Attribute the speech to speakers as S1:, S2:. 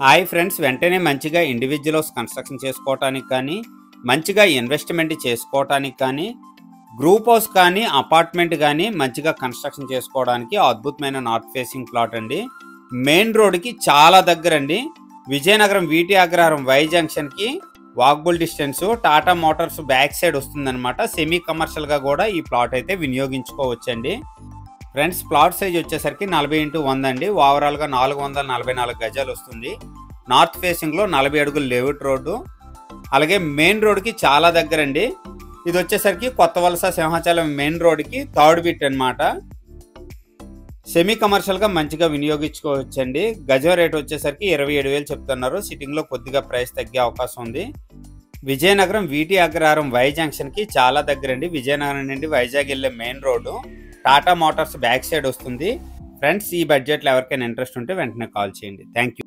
S1: Hi friends, వెంటనే మంచిగా individuals construction చేసుకోవటానికి కానీ, మంచిగా ఇన్వెస్ట్మెంట్ చేసుకోవటానికి కానీ, గ్రూప్ హౌస్ కానీ, అపార్ట్మెంట్ కానీ మంచిగా కన్స్ట్రక్షన్ చేసుకోవడానికి అద్భుతమైన నార్త్ ఫేసింగ్ ప్లాట్ అండి. మెయిన్ రోడ్కి చాలా దగ్గరండి. విజయనగరం వీటి అగ్రహారం వై జంక్షన్కి walkable distance. Tata Motors back side వస్తుందన్నమాట. సెమీ కమర్షియల్గా కూడా ఈ ప్లాట్ అయితే వినియోగించుకోవచ్చండి. ఫ్రెండ్స్, ప్లాట్ సైజ్ వచ్చేసరికి 40x100 అండి. ఓవరాల్గా 444 గజాలు వస్తుంది. నార్త్ ఫేసింగ్లో 40 అడుగుల లేఅవుట్ రోడ్డు, అలాగే మెయిన్ రోడ్కి చాలా దగ్గరండి. ఇది వచ్చేసరికి కొత్త వలస సింహాచలం మెయిన్ రోడ్కి థర్డ్ బిట్ అనమాట. సెమీ కమర్షియల్గా మంచిగా వినియోగించుకోవచ్చండి. గజం రేట్ వచ్చేసరికి 27,000 చెప్తున్నారు. సిట్టింగ్లో కొద్దిగా ప్రైస్ తగ్గే అవకాశం ఉంది. విజయనగరం వీటి అగ్రహారం వై జంక్షన్కి చాలా దగ్గరండి. విజయనగరం నుండి వైజాగ్ వెళ్ళే main road Tata Motors back side వస్తుంది. ఫ్రెండ్స్, ఈ బడ్జెట్లో ఎవరికైనా ఇంట్రెస్ట్ ఉంటే వెంటనే కాల్ చేయండి. Thank you.